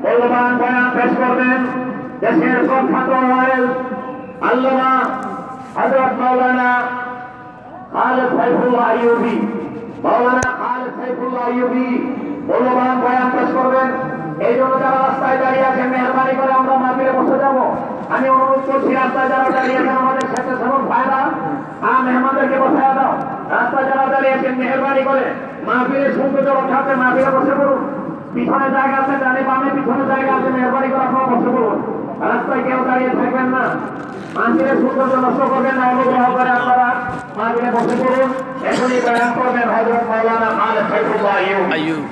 মূল্যবান বয়ান পেশ করবেন দেশের প্রখ্যাত ওয়াইজ আল্লামা হযরত মাওলানা খালেদ সাইফুল্লাহ আইয়ুবী। মাওলানা খালেদ সাইফুল্লাহ আইয়ুবী মূল্যবান বয়ান পেশ করবেন। এই জন্য যারা রাস্তায় দাঁড়িয়ে আছেন মেহরবানি করে আমরা মাহফিলে বসে যাব। আমি অনুরোধ করছি রাস্তায় যারা দাঁড়িয়ে আছেন আমাদের স্বেচ্ছাসেবক ভাইরা মেহমানদেরকে বসায় দাও। রাস্তায় যারা দাঁড়িয়ে আছেন মেহরবানি করে মাহফিলের সৌন্দর্য রক্ষার্থে মাহফিলে বসে পড়ুন। পিছনে জায়গা আছে, ডানে বামে পিছনে জায়গা আছে, মেহরবানি করে আপনারা বসে পড়ুন। রাস্তায় কেউ দাঁড়িয়ে থাকবেন না, মাহফিলের সৌন্দর্য নষ্ট করবেন না। অনুগ্রহ করে আপনারা মাহফিলে বসে পড়ুন। এখনই বয়ান করবেন হযরত মাওলানা খালেদ সাইফুল্লাহ আইয়ুবী।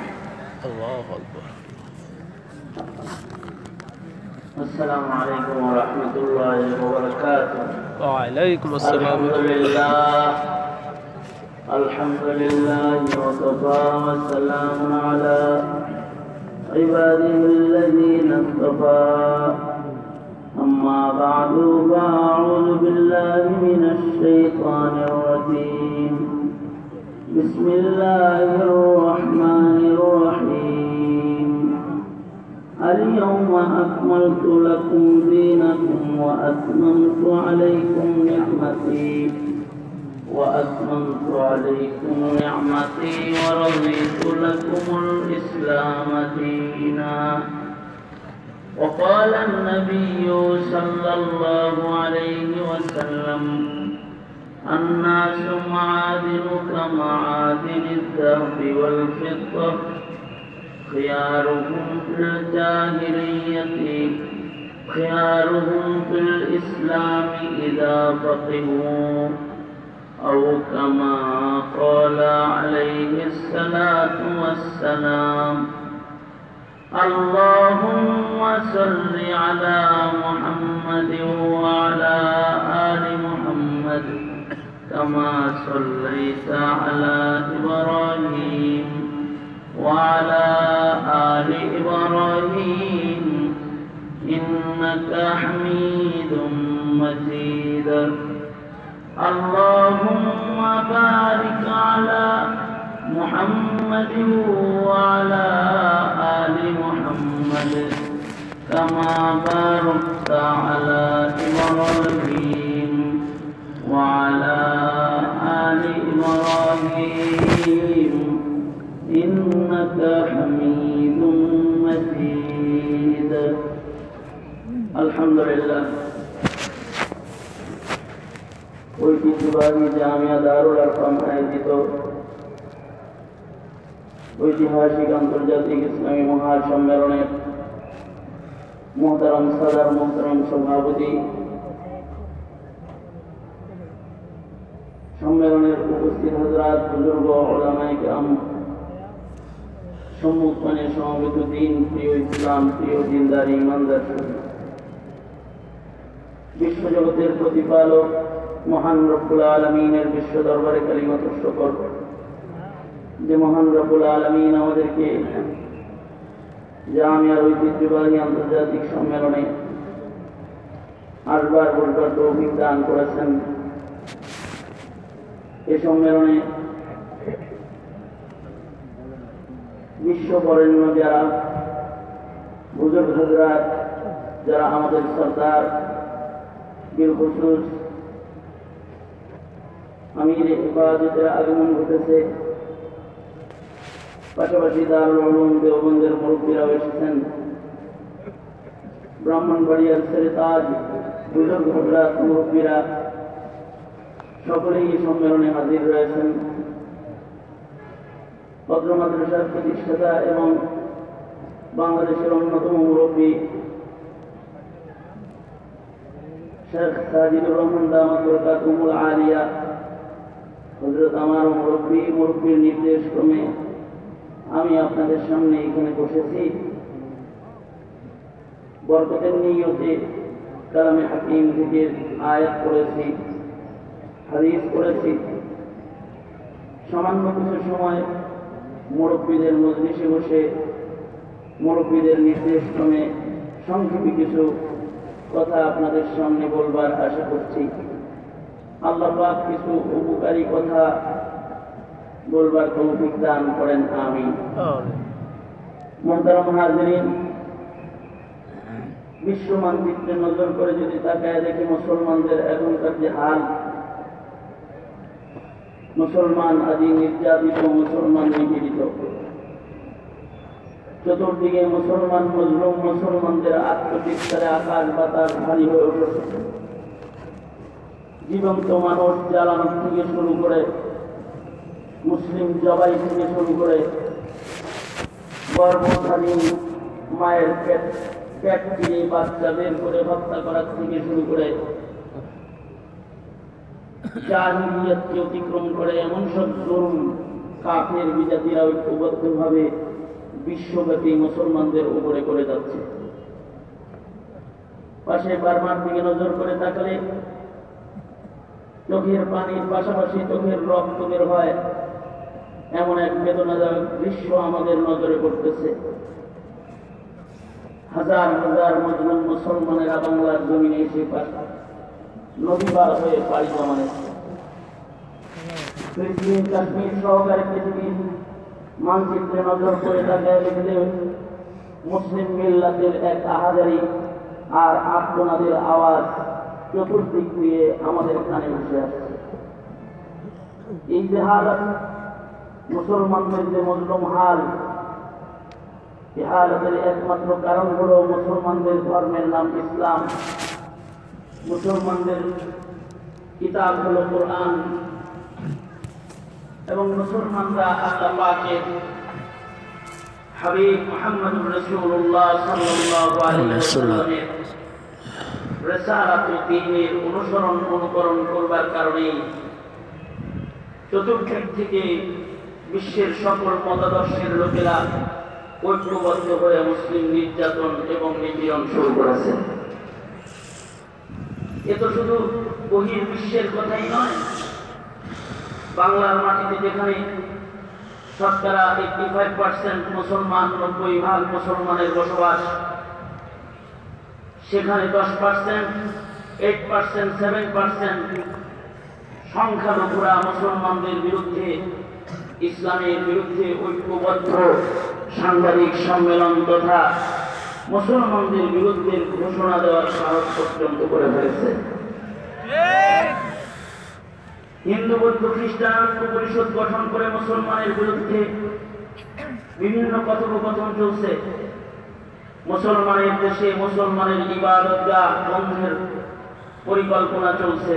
আল্লাহু আকবার। السلام عليكم ورحمة الله وبركاته. وعليكم السلام. الحمد لله وكفى والسلام على عباده الذين اصطفى. أما بعد فأعوذ بالله من الشيطان الرجيم. بسم الله الرحمن الرحيم. اليوم أكملت لكم دينكم وأتممت عليكم نعمتي ورضيت لكم الإسلام دينا. وقال النبي صلى الله عليه وسلم: الناس معادن كمعادن الذهب والفضة، خيارهم في الجاهلية خيارهم في الإسلام إذا فقهوا، أو كما قال عليه الصلاة والسلام. اللهم صل على محمد وعلى آل محمد كما صليت على إبراهيم وعلى آل إبراهيم إنك حميد مجيد. اللهم بارك على محمد وعلى آل محمد كما باركت على إبراهيم وعلى آل إبراهيم إنك حميد مجيد. الحمد لله. ঐতিহ্যবাহী জামিয়া দারুল আরকাম আয়োজিত ঐতিহাসিক আন্তর্জাতিক ইসলামী মহাসম্মেলনের মোহতারাম সাদার মোহতারাম সভাপতি, সম্মেলনের উপস্থিত হযরত বুজুর্গ উলামায়ে কেরাম, সম্মুখপানে সমবেত দিন প্রিয় ইসলাম প্রিয় দিনদার ইমানদার, বিশ্বজগতের প্রতিপালক মহান রব্বুল আলামিনের বিশ্ব দরবারে কালিমাত শুকর যে মহান রব্বুল আলামিন আমাদেরকে জামিয়ার ঐতিহ্যবাহী আন্তর্জাতিক সম্মেলনে আসবার বলবার তৌফিক দান করেছেন। এই সম্মেলনে বিশ্ব বরেণ্য যারা বুজুর্গ হযরত, যারা আমাদের সরদার বিলখুসুস আমির ইবাদতের আগমন ঘটেছে, পাশাপাশি দারুল উলুম দেওবন্দের মুরব্বীরাও এসেছেন, ব্রাহ্মণবাড়িয়ার সেরেতাজ বুজুর্গ হযরত মুরব্বীরা সকলেই সম্মেলনে হাজির রয়েছেন। ভদ্র মাদ্রাসার প্রতিষ্ঠাতা এবং বাংলাদেশের অন্যতম মুরব্বী শেখ সাজিদুর রহমান দামাত বরকাতুহুল আলিয়া হযরত আমার মুরব্বীর নির্দেশ ক্রমে আমি আপনাদের সামনে এখানে বসেছি। বরকতের নিয়তে কালামে হাকিম থেকে আয়াত পড়েছি, হাদিস পড়েছি। সামান্য কিছু সময় মুরব্বীদের মজলিসে বসে মুরব্বীদের নির্দেশ ক্রমে সংক্ষেপে কিছু কথা আপনাদের সামনে বলবার আশা করছি। আল্লাহ পাক কিছু উপকারী কথা বলবার তৌফিক দান করেন, আমিন। মুহতারাম হাজিরিন, বিশ্ব মানচিত্রে নজর করে যদি তাকায় দেখি মুসলমানদের এখনকার যে হাল, মুসলমান আদি নির্যাতিত, মুসলমান নিপীড়িত, চতুর্দিকে মুসলমান মজলুম, মুসলমানদের আত্মচিৎকারে আকাশ বাতাস ভারী হয়ে উঠেছে। জীবন্ত মানুষ জ্বালানো থেকে শুরু করে, মুসলিম জবাই থেকে শুরু করে, গর্ভধারী মায়ের পেট চিরে বাচ্চা বের করে হত্যা করার থেকে শুরু করে, জাহিলিয়াতকে অতিক্রম করে এমন সব জুলুম কাফের বিজাতিরা ঐক্যবদ্ধভাবে বিশ্বব্যাপী মুসলমানদের উপরে করে যাচ্ছে। পাশে বার্মার দিকে নজর করে তাকালে চোখের পানির পাশাপাশি চোখের রক্ত বের হয় এমন এক বেদনাদায়ক দৃশ্য আমাদের নজরে পড়তেছে। হাজার হাজার মজলুম মুসলমানেরা বাংলার জমিনে এসে নদী পার হয়ে পাড়ি জমাচ্ছে। ফিলিস্তিন, কাশ্মীর সহকারে পৃথিবীর মানচিত্রে নজর করে তাকায় দেখলে মুসলিম মিল্লাতের এক আহাজারি আর আত্মনাদের আওয়াজ চতুর্দিক দিয়ে আমাদের কানে উঠে আসছে। এই যে হালত, মুসলমানদের যে মজলুম হাল, এই হালতের একমাত্র কারণ হলো মুসলমানদের ধর্মের নাম ইসলাম, মুসলমানদের কিতাব হলো কোরআন, এবং মুসলমানরা আল্লাহ পাকের হাবিব মুহাম্মদুর রাসূলুল্লাহ সাল্লাল্লাহু আলাইহি ওয়াসাল্লামের রিসালাত ও দ্বীনের অনুকরণ করবার কারণে চতুর্দিক থেকে বিশ্বের সকল মতাদর্শের লোকেরা ঐক্যবদ্ধ হয়ে মুসলিম নির্যাতন এবং নিপীড়ন শুরু করেছে। এ তো শুধু বহির্বিশ্বের কথাই নয়, বাংলার মাটিতে যেখানে শতকরা 85% মুসলমান, 90% মুসলমানের বসবাস, সেখানে 10%, 8%, 7% সংখ্যালঘুরা মুসলমানদের বিরুদ্ধে, ইসলামের বিরুদ্ধে ঐক্যবদ্ধ সাংবাদিক সম্মেলন তথা মুসলমানদের বিরুদ্ধে ঘোষণা দেওয়ার সাহস পর্যন্ত করে ফেলেছে। হিন্দু, বৌদ্ধ, খ্রিস্টান ঐক্য পরিষদ গঠন করে মুসলমানের বিরুদ্ধে বিভিন্ন কথোপকথন চলছে। মুসলমানের দেশে মুসলমানের ইবাদতগাহ বন্ধের পরিকল্পনা চলছে।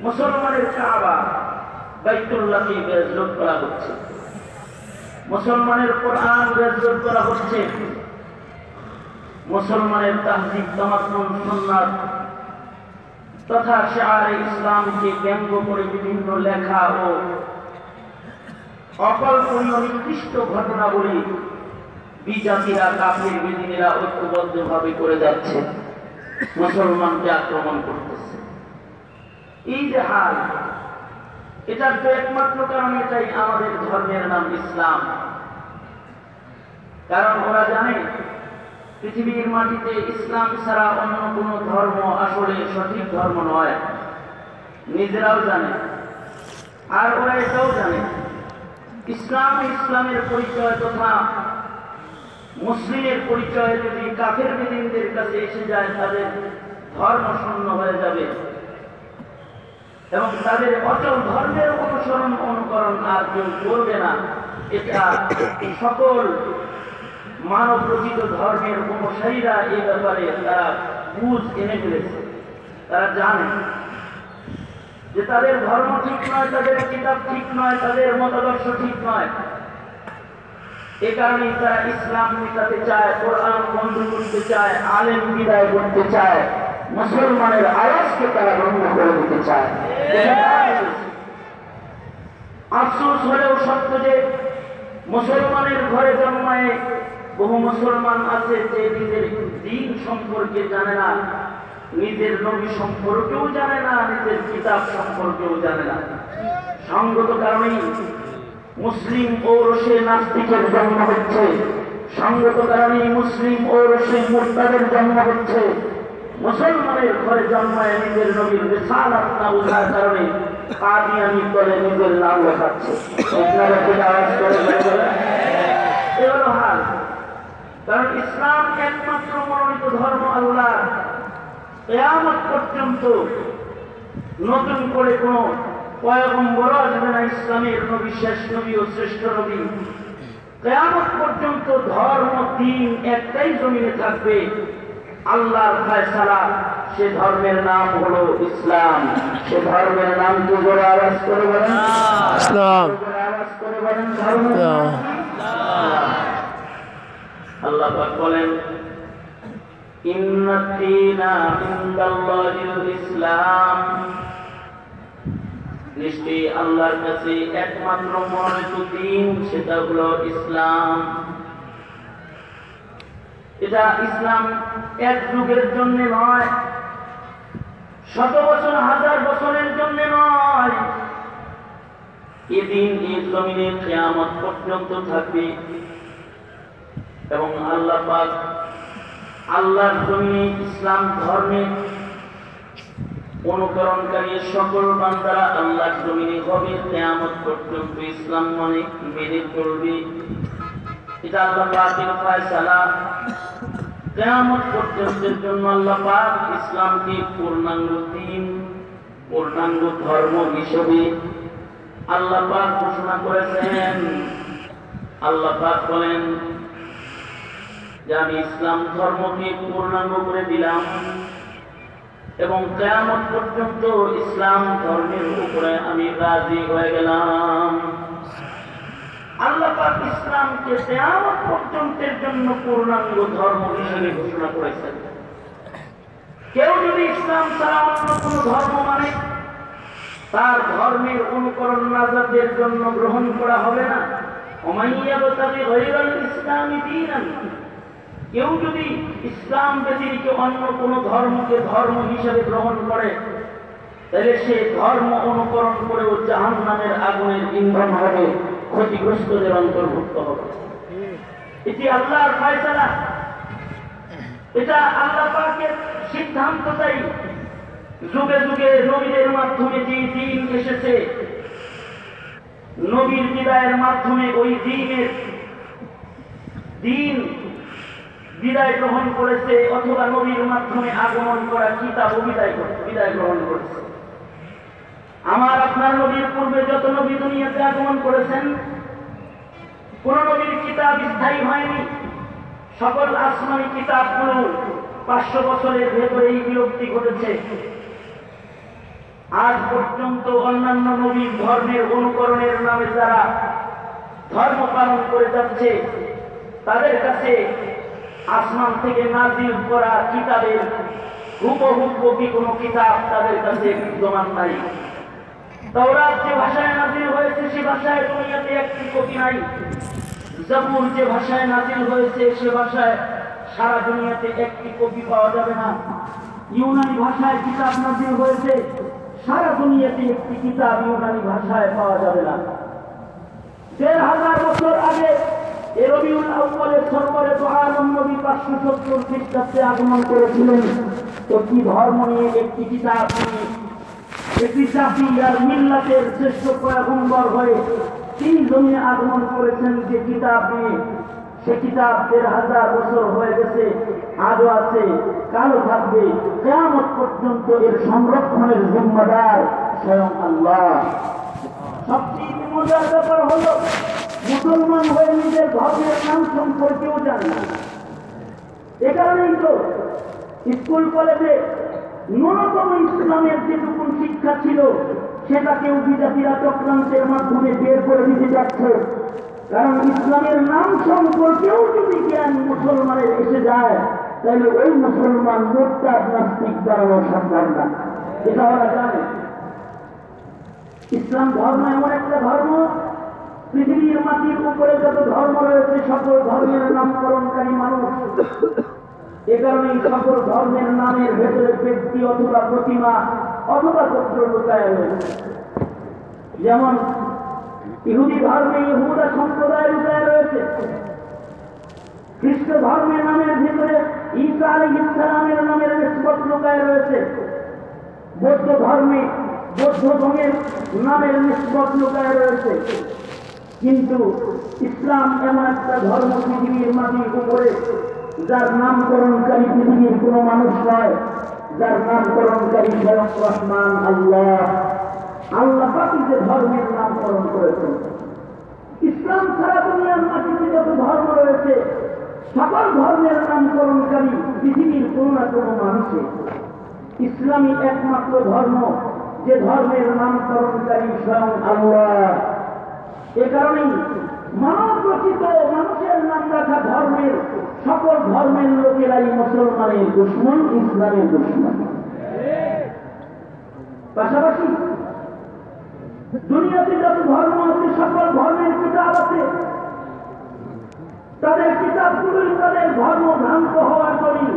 মুসলমানের কাবা বাইতুল্লাহকে বেজরত করা হচ্ছে, মুসলমানের কোরআন বেজরত করা হচ্ছে, মুসলমানের তাহজিব, তামাক্কুন, সুন্নাত তথা শিআরে ইসলামকে ব্যঙ্গ করে বিভিন্ন লেখা ও অকল্পনীয় নিকৃষ্ট ঘটনাবলী বিজাতিরা, কাফির বেদিনীরা ঐক্যবদ্ধভাবে করে যাচ্ছে, মুসলমানকে আক্রমণ করতেছে। এই যে হাল, এটার তো একমাত্র কারণ এটাই, আমাদের ধর্মের নাম ইসলাম। কারণ ওরা জানে পৃথিবীর মাটিতে ইসলাম ছাড়া অন্য কোন ধর্ম আসলে সঠিক ধর্ম নয়, নিজেরাও জানে। আর ওরা এটাও জানে ইসলাম, ইসলামের পরিচয় তথা মুসলিমের পরিচয় যদি কাফের বেদিনদের কাছে এসে যায়, তাদের ধর্ম শূন্য হয়ে যাবে এবং তাদের অচল ধর্মের অনুকরণ আর কেউ করবে না। এটা সকল মানব রচিত ধর্মের অনুসারীরা এই ব্যাপারে তারা বুঝ এনে ফেলেছে। তারা জানে যে তাদের ধর্ম ঠিক নয়, তাদের কিতাব ঠিক নয়, তাদের মতাদর্শ ঠিক নয়। এ কারণেই তারা ইসলাম মিটাতে চায়, কোরআন বন্ধ করতে চায়, আলেম বিদায় করতে চায়, মুসলমানের আওয়াজকে তারা বন্ধ করে দিতে চায়। আফসোস হলেও সত্য যে মুসলমানের ঘরে জন্মায় বহু মুসলমান আছে যে নিজের দ্বীন সম্পর্কে জানে না, নিজের নবী সম্পর্কেও জানে না, নিজের কিতাব সম্পর্কেও জানে না। সঙ্গত কারণেই মুসলিম ঔরসে নাস্তিকের জন্ম হচ্ছে, সঙ্গত কারণেই মুসলিম ঔরসে মুরতাদের জন্ম হচ্ছে। মুসলমানের ঘরে জন্মায় নিজের নবীর রিসালাত না বোঝার কারণে কাদিয়ানি দলে নিজের নাম লেখাচ্ছে। আপনারা কি আওয়াজ করে বলে এ হলো হাল। কারণ ইসলাম একমাত্র মনোনীত ধর্ম আল্লাহ। কিয়ামত পর্যন্ত নতুন করে কোনো পয়গম্বর আসবে না, ইসলামের নবী শেষ নবী ও শ্রেষ্ঠ নবী। কিয়ামত পর্যন্ত ধর্ম দিন একটাই জমিনে থাকবে, আল্লাহর ফয়সালা। সে ধর্মের নাম হলো ইসলাম। সে ধর্মের নাম তো জোরে আওয়াজ করে বলেন ইসলাম। জোরে আওয়াজ করে বলেন ধর্মের নাম কি? আল্লাহ পাক বলেন ইন্নাদ-দীনা ইনদাল্লাহিল ইসলাম, নিশ্চয়ই আল্লাহর কাছে একমাত্র মনোনীত দিন সেটা হলো ইসলাম। এটা ইসলাম এক যুগের জন্য নয়, শত বছর হাজার বছরের জন্য নয়, এদিন এই জমিনে কিয়ামত পর্যন্ত থাকবে। এবং আল্লাহ পাক আল্লাহর জমিনে ইসলাম ধর্মে অনুকরণকারী সকল বান্দারা আল্লাহর জমিনে হবে, কিয়ামত পর্যন্ত ইসলাম মেনে চলবে। এটা আল্লাহ পাকের ফয়সালা। কিয়ামত পর্যন্তের জন্য আল্লাহ পাক ইসলামকে পূর্ণাঙ্গ দিন, পূর্ণাঙ্গ ধর্ম হিসেবে আল্লাহ পাক ঘোষণা করেছেন। আল্লাহ পাক বলেন যে আমি ইসলাম ধর্মকে পূর্ণাঙ্গ করে দিলাম এবং কিয়ামত পর্যন্ত ইসলাম ধর্মের উপরে আমি রাজি হয়ে গেলাম। আল্লাহ পাক ইসলামকে কিয়ামত পর্যন্তের জন্য পূর্ণাঙ্গ ধর্ম হিসেবে ঘোষণা করেছেন। কেউ যদি ইসলাম ছাড়া অন্য কোনো ধর্ম মানে, তার ধর্মের অনুকরণ নাজাতের জন্য গ্রহণ করা হবে না। ওমাইয়াবতাগি গায়রাল ইসলামি দীনান, কেউ যদি ইসলাম ব্যতিরিক্ত অন্য কোনো ধর্মকে ধর্ম হিসেবে গ্রহণ করে, তাহলে সে ধর্ম অনুকরণ করেও জাহান্নামের আগুনের ইন্ধন হবে, ক্ষতিগ্রস্তদের অন্তর্ভুক্ত হবে। এটি আল্লাহর ফয়সালা, এটা আল্লাহ পাকের সিদ্ধান্তটাই। যুগে যুগে নবীদের মাধ্যমে যে দিন এসেছে, নবীর বিদায়ের মাধ্যমে ওই দিন বিদায় গ্রহণ করেছে, অথবা নবীর মাধ্যমে আগমন করা কিতাবও বিদায় গ্রহণ করেছে। আমার আপনার নবীর পূর্বে যত নবী দুনিয়াতে আগমন করেছেন, কোন নবীর কিতাব স্থায়ী হয়নি। সকল আসমানি কিতাবগুলো 500 বছরের ভেতরেই বিলুপ্তি ঘটেছে। আজ পর্যন্ত অন্যান্য নবীর ধর্মের অনুকরণের নামে যারা ধর্ম পালন করে যাচ্ছে, তাদের কাছে আসমান থেকে নাজিল করা কিতাবের হুবহু কপি কোনো কিতাব তাদের কাছে বিদ্যমান নাই। তাওরাত যে ভাষায় নাজিল হয়েছে সে ভাষায় দুনিয়াতে একটি কপি নাই। জাবুর যে ভাষায় নাজিল হয়েছে সে ভাষায় সারা দুনিয়াতে একটি কপি পাওয়া যাবে না। ইউনানি ভাষায় কিতাব নাজিল হয়েছে, সারা দুনিয়াতে একটি কিতাব ইউনানি ভাষায় পাওয়া যাবে না। 1500 বছর আগে রবিউল আউয়ালের সরকারে তো আলম নবী 570 খ্রিস্টাব্দে আগমন করেছিলেন। একটি ধর্ম নিয়ে, একটি কিতাব নিয়ে, একটি জাতি আর মিল্লাতের শ্রেষ্ঠ পয়গম্বর হয়ে তিনি জমিনে আগমন করেছেন যে কিতাব নিয়ে। সে কিতাব 1500 বছর হয়ে গেছে, আজও আছে, কালও থাকবে, কিয়ামত পর্যন্ত এর সংরক্ষণের জিম্মাদার স্বয়ং আল্লাহ। সবচেয়ে মজার ব্যাপার হলো, মুসলমান হয়ে নিজের ধর্মের নাম সম্পর্কেও জানে না। এ কারণেই তো স্কুল কলেজে ন্যূনতম ইসলামের যেটুকু শিক্ষা ছিল সেটাকেও বিজাতিরা চক্রান্তের মাধ্যমে বের করে দিতে যাচ্ছে। কারণ ইসলামের নাম সম্পর্কেও যদি জ্ঞান মুসলমানের এসে যায়, তাহলে ওই মুসলমান মোরতাদ নাস্তিক দাঁড়ানো সম্ভব না। এটা ওরা জানে। ইসলাম ধর্ম এমন একটা ধর্ম, পৃথিবীর মাটির উপরে যত ধর্ম রয়েছে সকল ধর্মের নামকরণকারী মানুষ। এ কারণে সকল ধর্মের নামের ভেতরে ব্যক্তি অথবা প্রতিমা অথবা গোত্র লুকায় রয়েছে। যেমন ইহুদি ধর্মে ইহুদা সম্প্রদায় লুকায় রয়েছে, খ্রিস্ট ধর্মের নামের ভিতরে ঈসা আলাইহিস সালামের নামের নিসবত লুকায় রয়েছে, বৌদ্ধ ধর্মে বৌদ্ধ ধর্মের নামের নিসবত লুকায় রয়েছে। কিন্তু ইসলাম এমন একটা ধর্ম পৃথিবীর মাটির উপরে যার নামকরণকারী পৃথিবীর কোনো মানুষ নয়, যার নামকরণকারী স্বয়ং রহমান আল্লাহ। আল্লাহ পাকি যে ধর্মের নামকরণ করেছেন, ইসলাম ছাড়া দুনিয়ার মাটিতে যত ধর্ম রয়েছে সকল ধর্মের নামকরণকারী পৃথিবীর কোনো না কোনো মানুষে, ইসলামী একমাত্র ধর্ম যে ধর্মের নামকরণকারী স্বয়ং আল্লাহ। এ কারণেই মানব রচিত মানুষের নাম রাখা ধর্মের সকল ধর্মের লোকেরাই মুসলমানের দুশমন, ইসলামের দুশমন। পাশাপাশি দুনিয়াতে যত ধর্ম আছে সকল ধর্মের কিতাব আছে, তাদের কিতাবগুলোই তাদের ধর্ম ভ্রান্ত হওয়ার দলিল।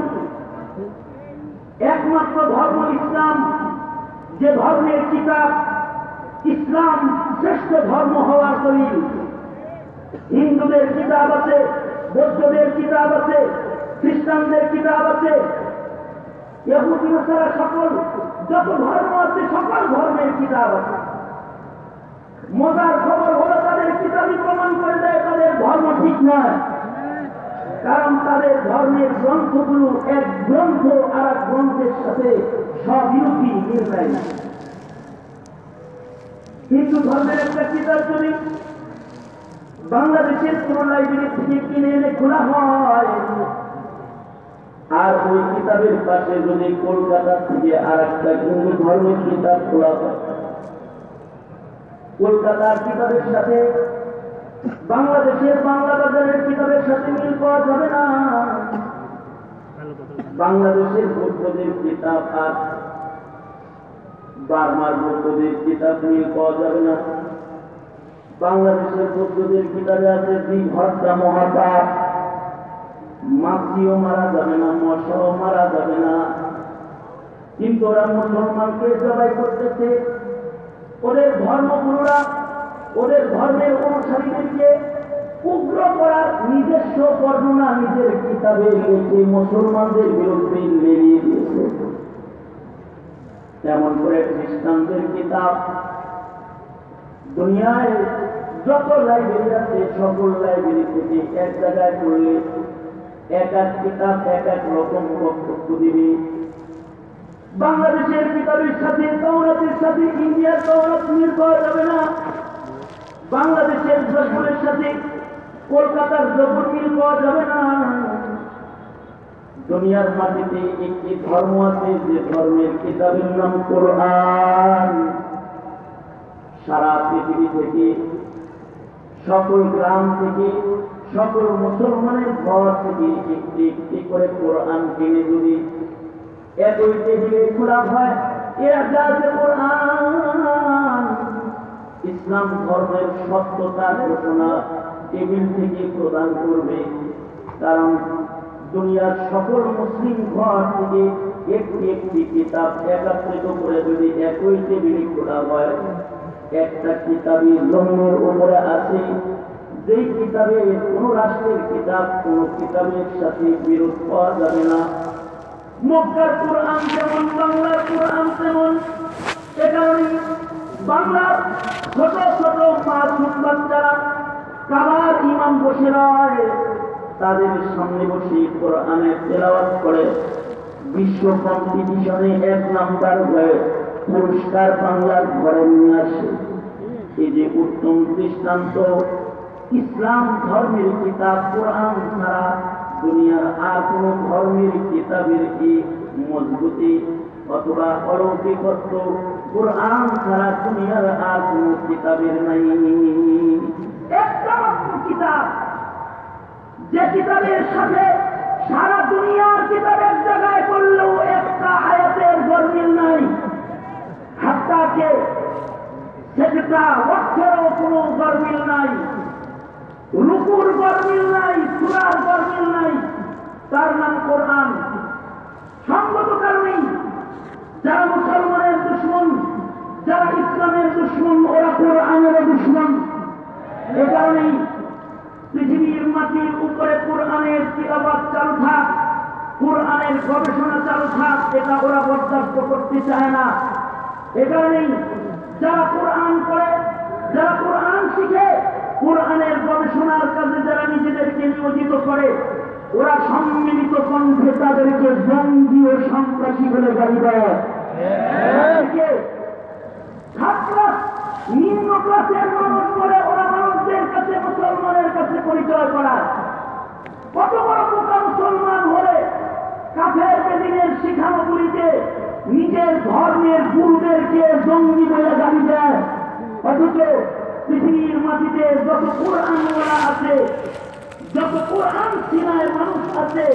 একমাত্র ধর্ম ইসলাম, যে ধর্মের কিতাব ইসলাম শ্রেষ্ঠ ধর্ম হওয়ার দলিল। হিন্দুদের কিতাব আছে, বৌদ্ধদের কিতাব আছে, খ্রিস্টানদের কিতাব আছে, ইহুদি নাসারা সকল যত ধর্ম আছে সকল ধর্মের কিতাব আছে। মজার খবর হলো তাদের কিতাবই প্রমাণ করে দেয় তাদের ধর্ম ঠিক নয়, কারণ তাদের ধর্মের গ্রন্থগুলো এক গ্রন্থ আর এক গ্রন্থের সাথে স্ববিরোধী মিল দেয় না। হিন্দু ধর্মের একটা কিতাব যদি বাংলাদেশের কোন লাইব্রেরি থেকে কিনে এনে খোলা হয়, আর ওই কিতাবের পাশে যদি কলকাতা থেকে আর একটা হিন্দু ধর্মের কিতাব খোলা হয়, কলকাতার কিতাবের সাথে বাংলাদেশের বাংলা বাজারের কিতাবের সাথে মিল পাওয়া যাবে না। বাংলাদেশের বৌদ্ধদের কিতাব আর বার্মার বৌদ্ধদের কিতাব মিল পাওয়া যাবে না। বাংলাদেশের বৌদ্ধদের কিতাবে আছে হত্যা মহাপাপ, মাছিও মারা যাবে না, মশাও মারা যাবে না, কিন্তু ওরা মুসলমানকে জবাই করতেছে। ওদের ধর্মগুরুরা ওদের ধর্মের অনুসারীদেরকে উগ্র করার নিজস্ব বর্ণনা নিজের কিতাবে লিখে মুসলমানদের বিরুদ্ধে লেলিয়ে দিয়েছে। তেমন করে খ্রিস্টানদের কিতাব দুনিয়ায় যত লাইব্রেরি আছে সকল লাইব্রেরি থেকে এক জায়গায় পড়লে এক এক কিতাব এক এক রকম বক্তব্য দিবে। বাংলাদেশের কিতাবের সাথে তাওরাতের সাথে ইন্ডিয়ার তাওরাত মিল পাওয়া যাবে না। বাংলাদেশের জবুরের সাথে কলকাতার জবুর মিল পাওয়া যাবে না। দুনিয়ার মাটিতে একটি ধর্ম আছে যে ধর্মের কিতাবের নাম কোরআন। সারা পৃথিবী থেকে সকল গ্রাম থেকে সকল মুসলমানের ঘর থেকে একটি একটি করে কোরআন কিনে যদি একই টেবিলে খোলা হয়, এর যা আছে কোরআন, ইসলাম ধর্মের সত্যতার ঘোষণা টেবিল থেকে প্রদান করবে। কারণ দুনিয়ার সকল মুসলিম ঘর থেকে একটি একটি কিতাব একত্রিত করে যদি একই টেবিলে খোলা হয়, একটা কিতাবই জমিনের উপরে আছে, যেই কিতাবে কোন রাষ্ট্রের কিতাব কোন কিতাবের সাথে বিরোধ পাওয়া যাবে না। মক্কার কোরআন যেমন বাংলার কোরআন তেমন। এ কারণে বাংলার ছোট ছোট মাসুম বাচ্চারা কাবার ইমাম বসে রয়, তাদের সামনে বসে কোরআনের তেলাওয়াত করে বিশ্ব কম্পিটিশনে 1 নাম্বার হয়ে পুরস্কার বাংলার ঘরে নিয়ে আসে। এই যে উত্তম দৃষ্টান্ত। ইসলাম ধর্মের কিতাব কোরআন ছাড়া দুনিয়ার আর কোন ধর্মের কিতাবের কি মজবুতি অথবা অলৌকিকত্ব কোরআন ছাড়া দুনিয়ার আর কোন কিতাবের নাই। একটা মাত্র কিতাব, যে কিতাবের সাথে সারা দুনিয়ার কিতাব এক জায়গায় করলেও একটা আয়াতের গরমিল নাই, হাত্তাকে সেটা অক্ষরেও কোনো গরমিল নাই, রুকুর গরমিল নাই, সূরার গরমিল নাই, তার নাম কোরআন। সঙ্গত কারণেই যারা মুসলমানের দুশমন, যারা ইসলামের দুশমন, ওরা কোরআনের দুশমন। এ কারণেই পৃথিবীর মাটির উপরে কোরআনের তিলাওয়াত চালু থাক, কোরআনের গবেষণা চালু থাক, এটা ওরা বরদাস্ত করতে চায় না। এ কারণেই যারা কোরআন পড়ে, যারা কোরআন শিখে, কোরআনের গবেষণার কাজে যারা নিজেদেরকে নিয়োজিত করে, ওরা সম্মিলিত কণ্ঠে তাদেরকে জঙ্গি ও সন্ত্রাসী বলে গালি দেয়। ছাত্রা নিম্ন ক্লাসের মানুষ বলে ওরা মানুষদের কাছে মুসলমানের কাছে পরিচয় করায়। কত বড় বোকা মুসলমান হলে কাফের বেদিনের শিখানোগুলিতে নিজের ধর্মের গুরুদেরকে জঙ্গি বলে গালি দেয়। অথচ পৃথিবীর মাটিতে যত কোরআনওয়ালা আছে, যত কোরআন সিনায় মানুষ আছে,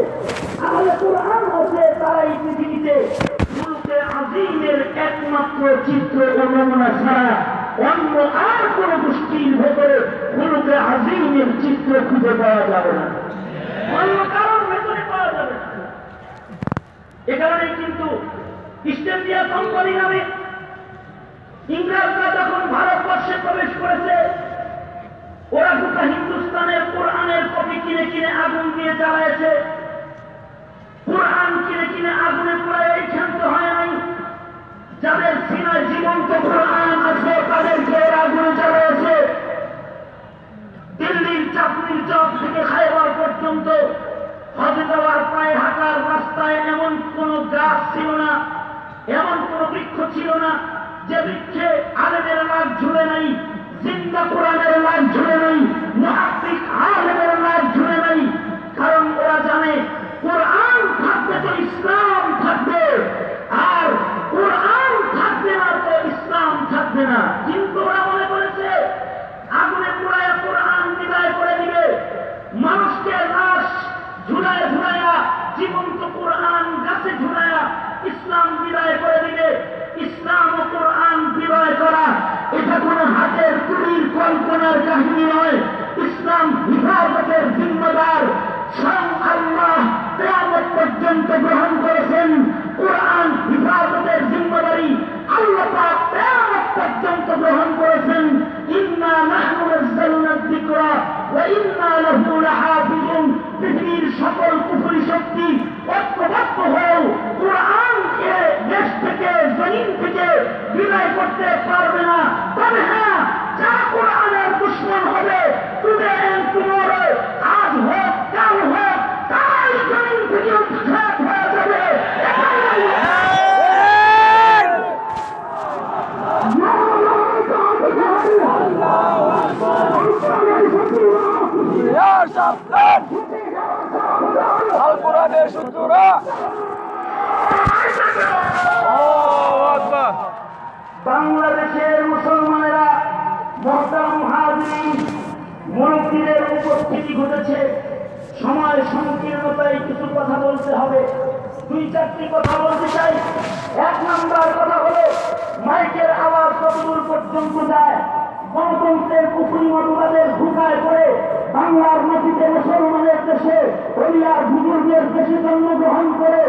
তাহলে কোরআন আছে, তারাই পৃথিবীতে মুলুকে আজিমের একমাত্র চিত্র ও নমুনা ছাড়া অন্য আর কোন গোষ্ঠীর ভেতরে মুলুকে আজিমের চিত্র খুঁজে পাওয়া যাবে না, অন্য কারোর ভেতরে পাওয়া যাবে না। এ কারণেই কিন্তু ইস্ট ইন্ডিয়া কোম্পানি নামে ইংরেজরা যখন ভারতবর্ষে প্রবেশ করেছে, ওরা গোটা হিন্দুস্তানের কোরআনের কপি কিনে কিনে আগুন দিয়ে জ্বালাইছে। কোরআন কিনে কিনে আগুনে পুরাই ক্ষান্ত হয় নাই। যাদের সিনায় জীবন্ত কোরআন আছে তাদেরকে আগুনে জ্বালাইছে। দিল্লির চাঁদনির চক থেকে খাইবার পর্যন্ত হজে যাওয়ার পায়ে হাঁটার রাস্তায় এমন কোন গাছ ছিল না, এমন কোন বৃক্ষ ছিল না যে বৃক্ষে আলেমের লাশ ঝুলে নাই, জিন্দা কোরআনের লাশ ঝুলে নাই, মুহাদ্দিস আলেমের লাশ ঝুলে নাই। কারণ ওরা জানে কোরআন থাকবে তো ইসলাম থাকবে, আর কোরআন থাকবে না তো ইসলাম থাকবে না। কিন্তু ওরা মনে করেছে আগুনে পুরায় কোরআন বিদায় করে দিবে, মানুষকে লাশ ঝুলায় ঝুলাইয়া জীবন্ত কোরআন গাছে ঝুলাইয়া ইসলাম বিদায় করে দিবে। ইসলাম ও কোরআন বিদায় করা এটা কোন হাতের তুলির কল্পনার কাহিনী নয়। ইসলাম হিফাজতের জিম্মাদার স্বয়ং আল্লাহ কিয়ামত পর্যন্ত গ্রহণ করেছেন। কোরআন হিফাজতের জিম্মাদারি আল্লাহ পাক কিয়ামত পর্যন্ত গ্রহণ করেছেন। ইন্না নাহনু নাযালনা যিকরা ওয়া ইন্না লাহু লাহাফিজুন। পৃথিবীর সকল কুফরি শক্তি ঐক্যবদ্ধ হয়েও কোরআনকে দেশ থেকে জমিন থেকে বিদায় করতে পারবে না। তবে হ্যাঁ, যারা কোরআনের দুশমন হবে, টুডে এন্ড টুমরো, আজ হোক কাল হোক, তারাই জমিন থেকে উৎখাত হয়ে যাবে। আল কোরআনের শত্রুরা বাংলাদেশের মুসলমানেরা, মুহতারাম হাজিরিন, মুরব্বীদের উপস্থিতি ঘটেছে। সময় সংকীর্ণতায় কিছু কথা বলতে হবে। দুই চারটি কথা বলতে চাই। এক নাম্বার কথা হলো, মাইকের আওয়াজ কতদূর পর্যন্ত যায়? গণতন্ত্রের কুফরি মতবাদের ঢুকায় পড়ে বাংলার মাটিতে মুসলমানের দেশে ওলিয়ার বুজুর্গের দেশে জন্মগ্রহণ করে,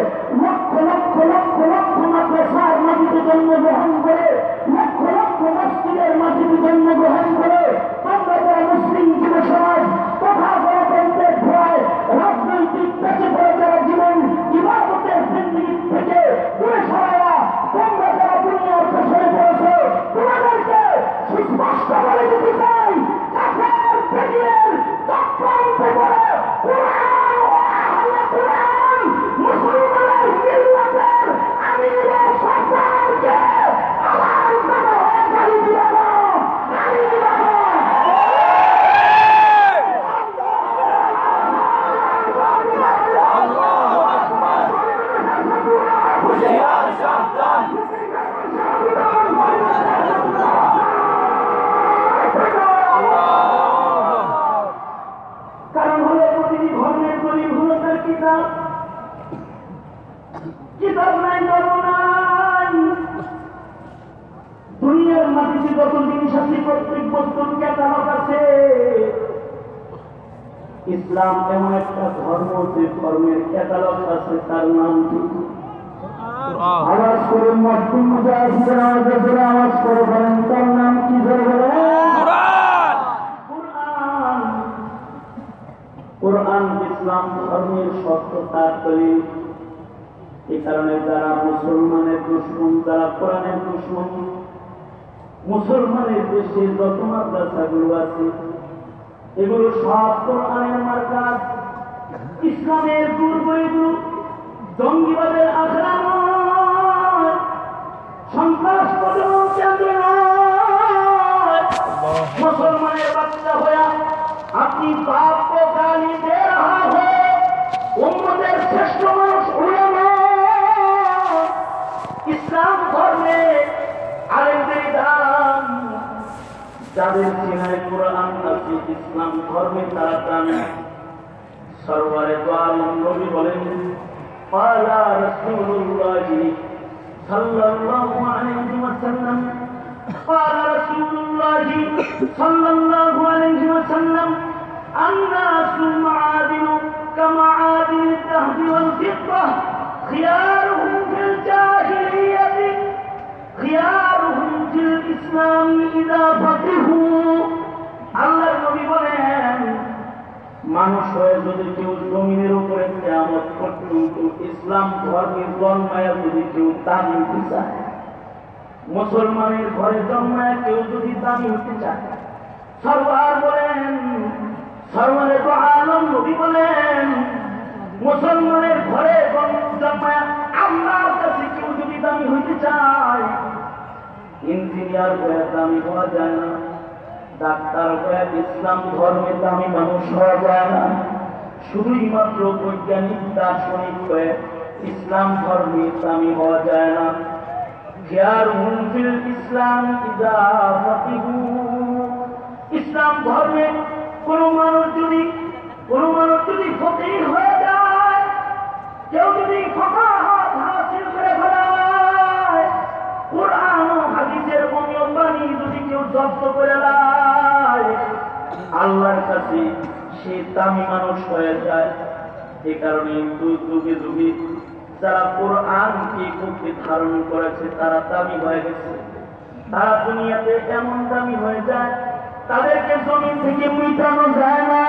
লক্ষ লক্ষ লক্ষ লক্ষ মাদ্রাসার মাটিতে জন্মগ্রহণ করে, লক্ষ লক্ষ মসজিদের মাটিতে জন্মগ্রহণ করে, বাংলাদেশ মুসলিম যুব সমাজ তথা গণতন্ত্রের ভয় রাজনৈতিক পেছে পড়ে যারা জীবন ইবাদতের জিন্দেগি থেকে দূরে সরাইয়া তোমরা যারা দুনিয়ার পেছনে পড়েছ, তোমাদেরকে সুস্পষ্ট বলে দিতে চাই, কাফের বেদিনের চক্রান্তে পড়ে কোরআন ও আহলে কোরআন মুসলমানের মিল্লাতের আমির ও সরকারকে আল্লাহর নামে গালি দিবে না, গালি দিবে না। কারণ হলো প্রতিটি ধর্মের দলিল হলো তার কিতাব। কিতাব নাই, ধর্ম নাই। দুনিয়ার মাটিতে যত জিনিস আছে প্রত্যেক বস্তুর ক্যাটালগ আছে। ইসলাম এমন একটা ধর্ম যে ধর্মের ক্যাটালগ আছে, তার নাম কি? আওয়াজ করে মসজিদ মুজাহিদের আওয়াজে ধরে আওয়াজ করে বলেন, তার নাম কি? ধরে বলেন কোরআন। কোরআন ইসলাম ধর্মের সত্যতার দলিল। এই কারণে যারা মুসলমানের দুশমন, যারা কোরআনের দুশমন, মুসলমানের দেশে যত মাদ্রাসাগুলো আছে এগুলো সব কোরআনের মার্কাজ। ইসলামের পূর্ব এগুলো জঙ্গিবাদের আখড়া নয়, সন্ত্রাসবাদের কেন্দ্র নয়। মুসলমানের বাচ্চা হয়ে আপনি পাপ ও গালি বের হয়ে উম্মতের শ্রেষ্ঠ মানুষ উলামা ইসলাম ধর্মে আলেমদের দাম, যাদের সিনায় কোরআন আছে ইসলাম ধর্মে তারা জানে। সরওয়ারে দো আলম নবী বলেন, ক্বালা রাসূলুল্লাহ সাল্লাল্লাহু আলাইহি ওয়াসাল্লাম, ক্বালা রাসূলুল্লাহ সাল্লাল্লাহু আলাইহি ওয়াসাল্লাম, আন-নাসু মাআদিনু কামাআদিন আল-যাহব ওয়াল-ফিদ্দাহ, খিয়ারুহুম ফিল জাহিলিয়াতি খিয়ারুহুম ফিল ইসলাম ইযা ফাকিহু। আল্লাহর নবী বলেন, মানুষ হয়ে যদি কেউ জমিনের উপরে কিয়ামত পর্যন্ত ইসলাম ধর্মে জন্মায় যদি কেউ দামি হতে চায়, মুসলমানের ঘরে জন্মায় কেউ যদি দামি হতে চায়, সরওয়ার বলেন, সরওয়ারে দো আলম নবী বলেন, মুসলমানের ঘরে জন্মায় আল্লাহর কাছে কেউ যদি দামি হইতে চায়, ইঞ্জিনিয়ার হয়ে দামি হওয়া যায় না, ডাক্তার হয়ে ইসলাম ধর্মে দামি মানুষ হওয়া যায় না, শুধুই মাত্র বৈজ্ঞানিক দার্শনিক হয়ে ইসলাম ধর্মে দামি হওয়া যায় না। খিয়ারুহুম ফিল ইসলাম ইযা ফাকিহু। ইসলাম ধর্মে কোন মানুষ যদি ফকিহ হয়ে যায়, কেউ যদি ফাকাহাত হাসিল করে ফেলায়, কুরআন ও হাদিসের অনিয়ম বাণী যদি কেউ জব্দ করে নেয়, আল্লাহর কাছে সে দামি মানুষ হয়ে যায়। এ কারণে যুগে যুগে যারা কোরআনকে বুকে ধারণ করেছে তারা দামি হয়ে গেছে। তারা দুনিয়াতে এমন দামি হয়ে যায়, তাদেরকে জমিন থেকে মিটানো যায় না,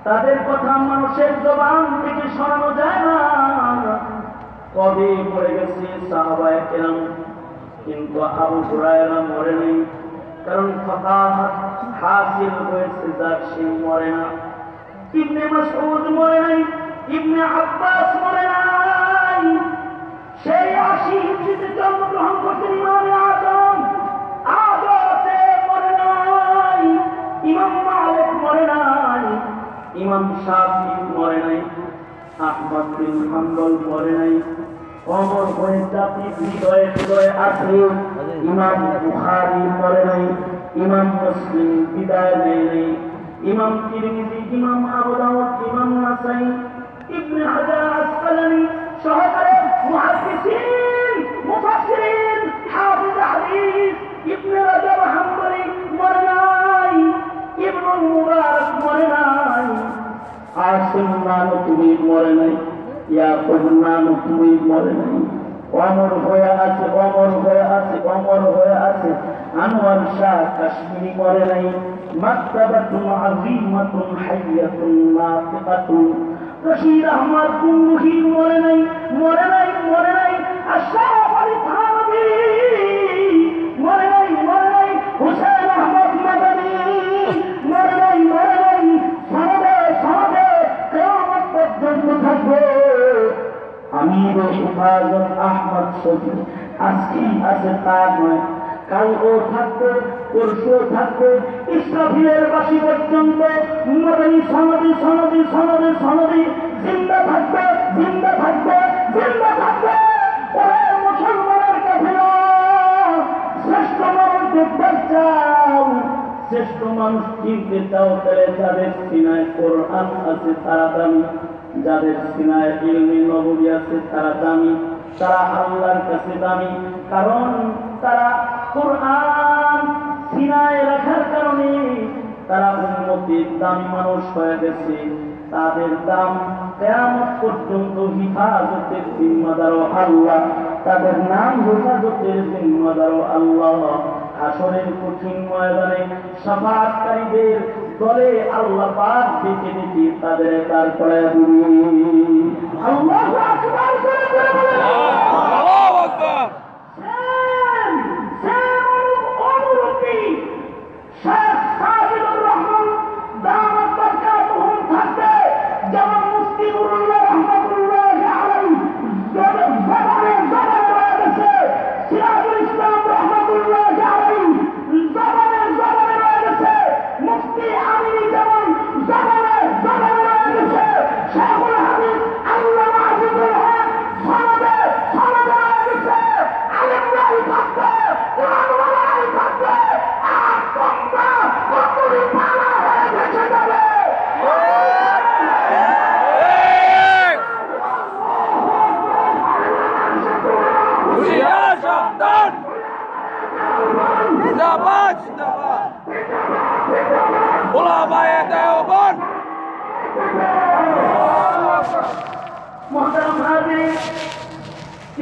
তাদের কথা মানুষের জবান থেকে শোনানো যায় না। কবে মরে গেছে সাহাবায়ে কেরাম, কিন্তু আবু হুরায়রা মরে নাই, কারণ ফাকাহাত হাসিল হয়েছে যার সে মরে না। ইবনে মাসউদ মরে নাই, ইবনে আব্বাস মরে নাই, সেই 80 হিজরিতে জন্মগ্রহণ করতেন ইমামে আজম, আজও সে মরে নাই। ইমাম মালিক মরে নাই, ইমাম শাফি মরে নাই, আহমদ বিন হাম্বল মরে নাই। অমর হয়ে জাতি হৃদয়ে হৃদয়ে আছে। ইমাম বুখারী মরে নাই, ইমাম মুসলিম বিদায় নেয় নাই, ইমাম তিরমিজি, ইমাম আবু দাউদ, ইমাম নাসাই, ইবনে হাজার আসকালানি সহকারে মুহাদ্দিসিন, মুফাসসিরিন, হাফিজ হাদিস ইবনে রাজব হাম্বলি মরে নাই, ইবনুল মুবারক মরে নাই, আসিম নানুতুবি মরে নাই, ইয়াকুব নানুতুবি মরে নাই। অমর হয়ে আছে, অমর হয়ে আছে, অমর হয়ে আছে আনোয়ার শাহ কাশ্মীরি মরে নাই। মাকতাবাতুন আযীমাতুন হাইয়াতুন নাতিকাতুন রশিদ আহমদ গুনগুহি মরে নাই, মরে নাই, মরে নাই। আশরাফ আলী থানভী মরে নাই, মরে নাই। হুসাইন আহমদ মাদানী মরে নাই, মরে নাই। সনদে সনদে কিয়ামত পর্যন্ত থাকবে আমির হেফাজত আহমদ শফি। আজকেই আছে তা নয়, কালও থাকবে, পরশুও থাকবে, ইসরাফিলের বাসি পর্যন্ত মাদানী সনদে সনদে সনদে সনদে জিন্দা থাকবে, জিন্দা থাকবে, জিন্দা থাকবে। ওরে মুসলমানের কাফেলা, শ্রেষ্ঠ মানুষ দেখতে চাও, শ্রেষ্ঠ মানুষ চিনতে চাও, তাহলে যাদের সিনায় কোরআন আছে তারা দামি, যাদের সিনায় ইলমে নববী আছে তারা দামি, তারা আল্লাহর কাছে দামি। কারণ তারা কোরআন সিনায় রাখার কারণে তারা উম্মতের দামি মানুষ হয়ে গেছে। তাদের দাম কিয়ামত পর্যন্ত হিফাজতের জিম্মাদারও আল্লাহ, তাদের নাম হেফাজতের জিম্মাদারও আল্লাহ। হাসরের কঠিন ময়দানে শাফাআতকারীদের দলে আল্লাহ পাক ডেকে ডেকে তাদের দাঁড় করায় দিবেন। আল্লাহু আকবার, আল্লাহু আকবার। অনুরূপী শেখ মুহতারাম হাজিরিন,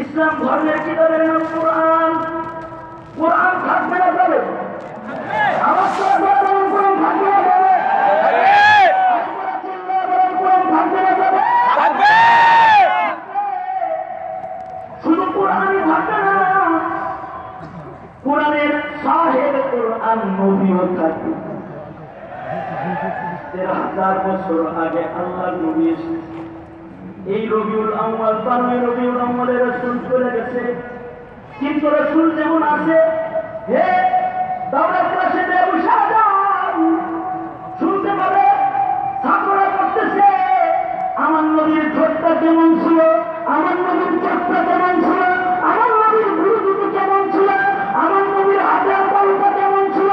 ইসলাম ধর্মের কিতাবের নাম কোরআন। কোরআন থাকবে না যাবে? আওয়াজ করে বলুন, কোরআন থাকবে না যাবে? চিল্লায়ে বলুন, কোরআন থাকবে না যাবে? শুধু কোরআনই থাকবে না, কোরআনের সাহেব কোরআন নবীও থাকবে। 13,000 বছর আগে আল্লাহর নবী এসেছে। এই রবিউল আউয়াল, 12 রবিউল আউয়ালে রাসূল চলে গেছে, কিন্তু রাসূল যেমন আছে, হে দাওরাত ক্লাসে বসে যান, শুনতে পাবে ছাত্ররা করতেছে, আমার নবীর ঠোঁটটা কেমন ছিল, আমার নবীর চোখটা কেমন ছিল, আমার নবীর ভুরুগুলো কেমন ছিল, আমার নবীর হাতের তালুটা কেমন ছিল,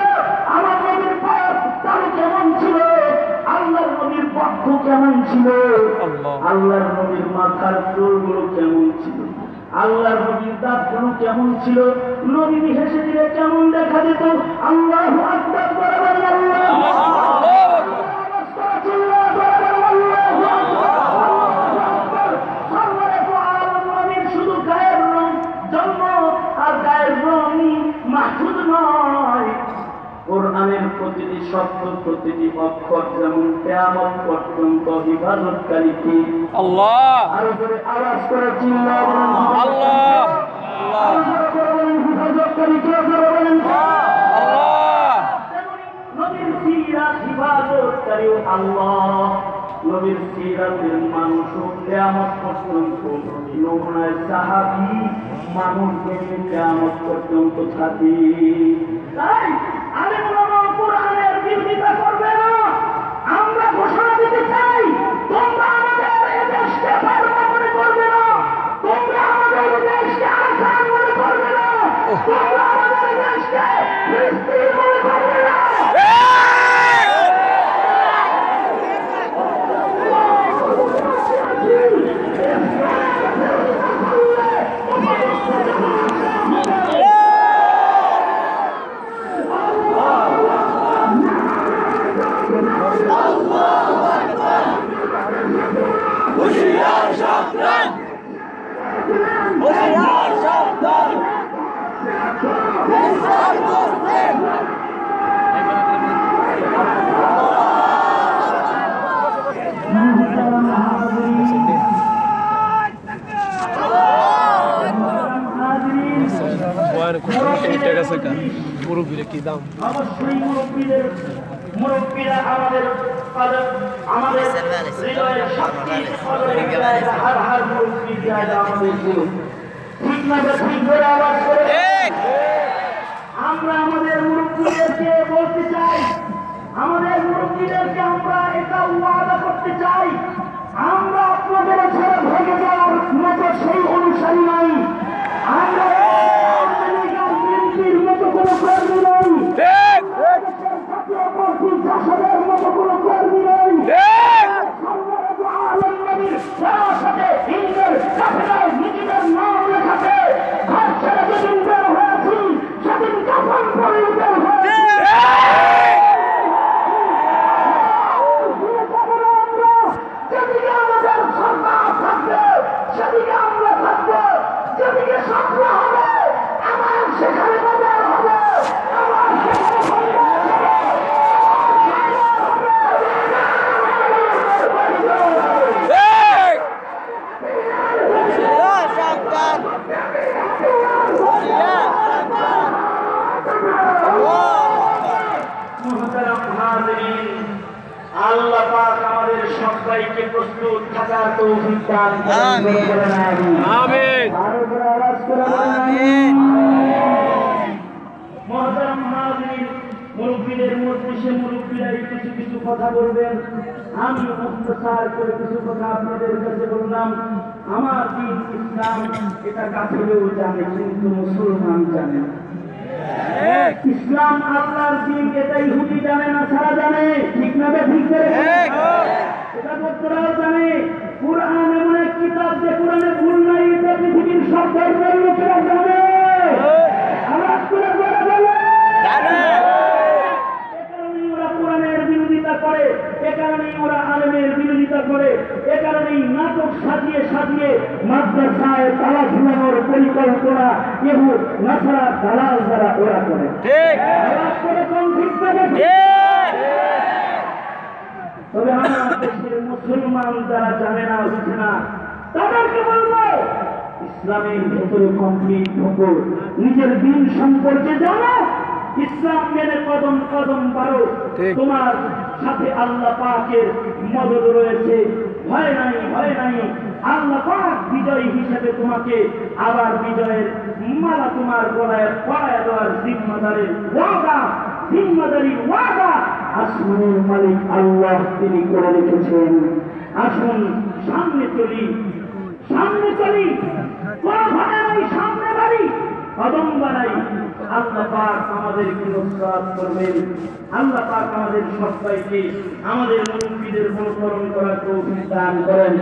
আমার নবীর পায়ের তালু কেমন ছিল, আল্লাহর নবীর বক্ষ কেমন ছিল, আল্লাহর নবীর মাথার চুলগুলো কেমন ছিল, আল্লাহর নবীর দাঁতগুলো কেমন ছিল, নবী হেসে দিলে কেমন দেখা যেত। আল্লাহু আকবার বলে বলেন, আল্লাহু আকবার। শুধু গায়ের রং জন্ম আর গায়ের রঙই মাহফুজ নয়, কোরআনের প্রতিটি শব্দ, প্রতিটি অক্ষর যেমন কিয়ামত পর্যন্ত হিফাজতকারী কি আল্লাহ। আরো জোরে আওয়াজ করে চিল্লায়ে বলেন আল্লাহ। আরো জোরে বলেন, হিফাজতকারী কে? জোরে বলেন আল্লাহ। নবীর সিরাত হিফাজতকারীও আল্লাহ। নবীর সিরাতের মানুষও কিয়ামত পর্যন্ত, নমুনায় সাহাবী মানুষকে কিয়ামত পর্যন্ত থাকি। তাই আলেম ওলামা কোরআনের বিরোধিতা করবে না। আমরা ঘোষণা দিতে চাই, তোমরা আমাদের এই দেশকে ফারমা মনে করবে না, তোমরা আমাদের এই দেশকে আসান মনে করবে না, তোমরা আমাদের এই দেশকে ফিলিস্তিন মনে করবে না। অবশ্যই মুরব্বীরা আমাদের হৃদয়ের শক্তি, হার হার মুরব্বী জায়গা আমাদের গুরু। ঠিক না? ঠিক করে আওয়াজ করে আমরা আমাদের মুরব্বীদেরকে বলতে চাই, আমাদের মুরব্বীদেরকে আমরা এটা ওয়াদা করতে চাই, আমরা আপনাদের ছেড়ে ভেঙে যাওয়ার মতো সেই অনুসারী নাই, আমরা বিএনপির মতো কোনো কর্মী নই, জাসদের মতো কোনো কর্মী নই, নিজেদের নাম লেখাতে ঘর ছেড়ে যেদিন বের হয়েছি, সেদিন কাফন পরে বের হয়েছি। যেদিকে আমাদের সরকার থাকবে সেদিকে আমরা থাকবো, যেদিকে স্বপ্ন হবে আমার সেখানে বাজার হবে, আমার সেখানে আল্লাহ পাক আমাদের সবাইকে প্রস্তুত থাকার তৌফিক দান করুন। আমিন। আরো করে আওয়াজ করে আমিন। মুহতারাম হাজিরিন, মুরব্বীদের মজলিসে মুরব্বীরাই কিছু কিছু কথা বলবেন, আমি মুখতাসার করে কিছু কথা আপনাদের কাছে বললাম। আমার দিন ইসলাম, এটা কাফেরও জানে কিন্তু মুসলমান জানে না। ইসলাম আল্লাহর দিন, এটা ইহুদি জানে না, সারা জানে। ঠিক না? ঠিক এটা বক্তারাও জানে। কুরআন এমন এক কিতাব যে কোরআনে ভুল নাই, এটা পৃথিবীর সব ধর্মের লোকেরা জানে। আওয়াজ করে বলে জানে। এ কারণেই ওরা কোরআনের বিরোধিতা করে, এ কারণেই ওরা আলেমের বিরোধিতা করে, এ কারণেই নাটক সাজিয়ে সাজিয়ে থেকে মাদ্রাসায় তালা ঝুলানোর পরিকল্পনা ইহুদ নাসারা দালাল যারা ওরা করে। ঠিক আওয়াজ করে কোন ঠিক করে? তবে আমার দেশের মুসলমান যারা জানে না বুঝে না তাদেরকে বলবো ইসলামের ভেতরে কমপ্লিট ঢোকো, নিজের দিন সম্পর্কে জানো, ইসলাম মেনে কদম কদম পারো, ঠিক। তোমার সাথে আল্লাহ পাকের মদদ রয়েছে, ভয় নাই ভয় নাই। আল্লাহ পাক বিজয়ী হিসেবে তোমাকে আবার বিজয়ের মালা তোমার গলায় পরায় দেওয়ার জিম্মাদারের ওয়াদা, জিম্মাদারির ওয়াদা আসমানের মালিক আল্লাহ তিনি করে রেখেছেন। আসুন সামনে চলি, সামনে চলি, কোন ভাড়া নাই, সামনে বাড়ি, কদম বাড়াই। আল্লাহ পাক আমাদেরকে নসরাত করবেন। আল্লাহ পাক আমাদের সবাইকে আমাদের মুরব্বিদের অনুসরণ করার তৌফিক দান করেন।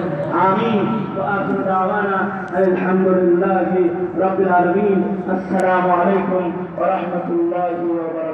আমিন। ওয়া আখিরু দাওয়ানা আলহামদুলিল্লাহি রাব্বিল আলামিন। আসসালামু আলাইকুম ওয়া রাহমাতুল্লাহি ওয়া বারাকাতুহু।